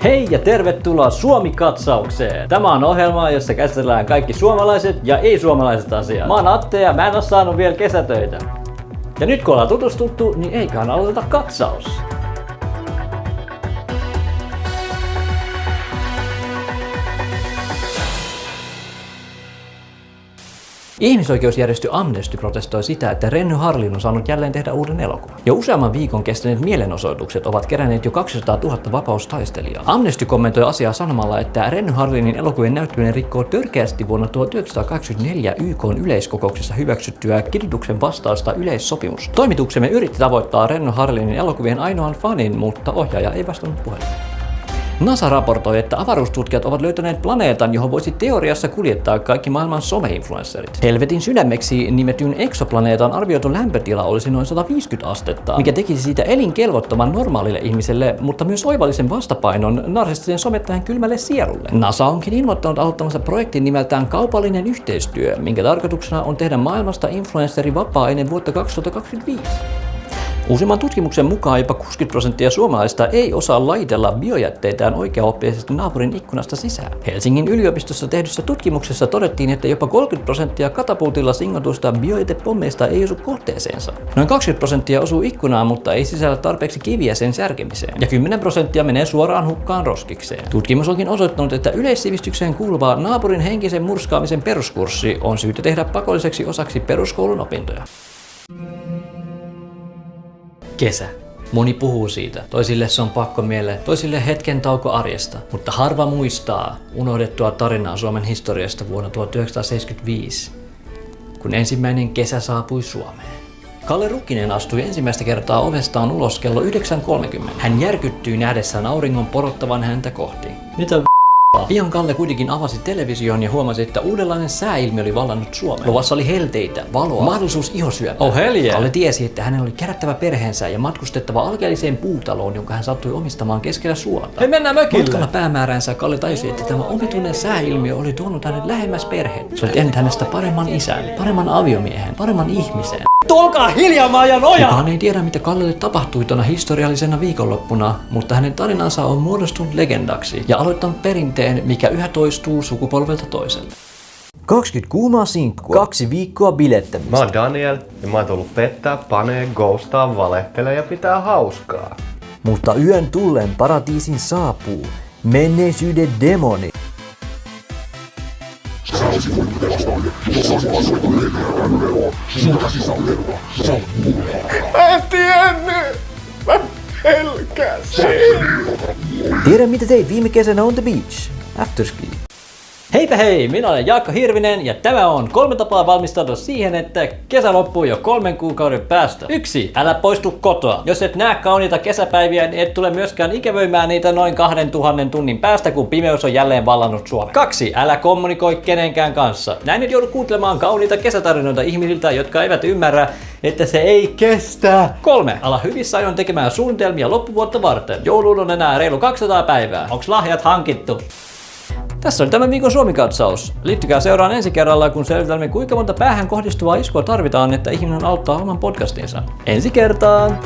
Hei ja tervetuloa Suomi-katsaukseen! Tämä on ohjelma, jossa käsitellään kaikki suomalaiset ja ei-suomalaiset asiat. Mä oon Atte ja mä en oo saanut vielä kesätöitä. Ja nyt kun ollaan tutustuttu, niin eiköhän aloiteta katsaus. Ihmisoikeusjärjestö Amnesty protestoi sitä, että Renny Harlin on saanut jälleen tehdä uuden elokuvan. Jo useamman viikon kestäneet mielenosoitukset ovat keränneet jo 200 000 vapaustaistelijaa. Amnesty kommentoi asiaa sanomalla, että Renny Harlinin elokuvien näyttäminen rikkoo törkeästi vuonna 1984 YK:n yleiskokouksessa hyväksyttyä kidutuksen vastausta yleissopimus. Toimituksemme yritti tavoittaa Renny Harlinin elokuvien ainoan fanin, mutta ohjaaja ei vastannut puhelimeen. NASA raportoi, että avaruustutkijat ovat löytäneet planeetan, johon voisi teoriassa kuljettaa kaikki maailman some-influencerit. Helvetin sydämeksi nimetyn eksoplaneetan arvioitu lämpötila olisi noin 150 astetta, mikä tekisi siitä elinkelvottoman normaalille ihmiselle, mutta myös oivallisen vastapainon narsistisen somettajan kylmälle sielulle. NASA onkin ilmoittanut aloittamassa projektin nimeltään kaupallinen yhteistyö, minkä tarkoituksena on tehdä maailmasta influensseri vapaa ennen vuotta 2025. Uusimman tutkimuksen mukaan jopa 60% suomalaisista ei osaa laitella biojätteitään oikeaoppiisesti naapurin ikkunasta sisään. Helsingin yliopistossa tehdyssä tutkimuksessa todettiin, että jopa 30% katapultilla singotuista biojätepommeista ei osu kohteeseensa. Noin 20% osuu ikkunaan, mutta ei sisällä tarpeeksi kiviä sen särkemiseen. Ja 10% menee suoraan hukkaan roskikseen. Tutkimus onkin osoittanut, että yleissivistykseen kuuluva naapurin henkisen murskaamisen peruskurssi on syytä tehdä pakolliseksi osaksi peruskoulun opintoja. Kesä. Moni puhuu siitä. Toisille se on pakkomielle, toisille hetken tauko arjesta. Mutta harva muistaa unohdettua tarinaa Suomen historiasta vuonna 1975, kun ensimmäinen kesä saapui Suomeen. Kalle Rukkinen astui ensimmäistä kertaa ovestaan ulos kello 9.30. Hän järkyttyi nähdessään auringon porottavan häntä kohti. Mitä pian Kalle kuitenkin avasi television ja huomasi, että uudenlainen sääilmiö oli vallannut Suomen. Luvassa oli helteitä, valoa, mahdollisuus ihosyöpään. Oh hell yeah. Kalle tiesi, että hänen oli kerättävä perheensä ja matkustettava alkeelliseen puutaloon, jonka hän sattui omistamaan keskellä suota. Hei, mennään mökille! Matkalla päämääränsä Kalle tajusi, että tämä omituinen sääilmiö oli tuonut hänet lähemmäs perhettä. Se oli tehnyt hänestä paremman isän, paremman aviomiehen, paremman ihmisen. Olkaa hiljaa, mä ajan ojaa! Kukaan ei tiedä, mitä Kallelle tapahtui tuona historiallisena viikonloppuna, mutta hänen tarinansa on muodostunut legendaksi ja aloittanut perinteen, mikä yhä toistuu sukupolvelta toiselle. 20 kuumaa sinkkua, 2 viikkoa bilettämistä. Mä oon Daniel ja mä oon tullut pettää, panee, ghostaa, valehtelee ja pitää hauskaa. Mutta yön tullen paratiisin saapuu menneisyyden demoni. Mä en tiennyt! Mä pelkäsin! Tiedä mitä teit viime kesänä on the beach. Afterski. Heipä hei, minä olen Jaakko Hirvinen ja tämä on 3 tapaa valmistautua siihen, että kesä loppuu jo 3 kuukauden päästä. 1. Älä poistu kotoa. Jos et näe kauniita kesäpäiviä, niin et tule myöskään ikävöimään niitä noin 2000 tunnin päästä, kun pimeys on jälleen vallannut Suomen. 2. Älä kommunikoi kenenkään kanssa. Näin nyt joudut kuuntelemaan kauniita kesätarinoita ihmisiltä, jotka eivät ymmärrä, että se ei kestä. 3. Ala hyvissä ajoin tekemään suunnitelmia loppuvuotta varten. Jouluun on enää reilu 200 päivää. Onks lahjat hankittu? Tässä oli tämän viikon Suomi-katsaus. Liittykää seuraan ensi kerralla, kun selvittelemme kuinka monta päähän kohdistuvaa iskua tarvitaan, että ihminen auttaa oman podcastinsa. Ensi kertaan!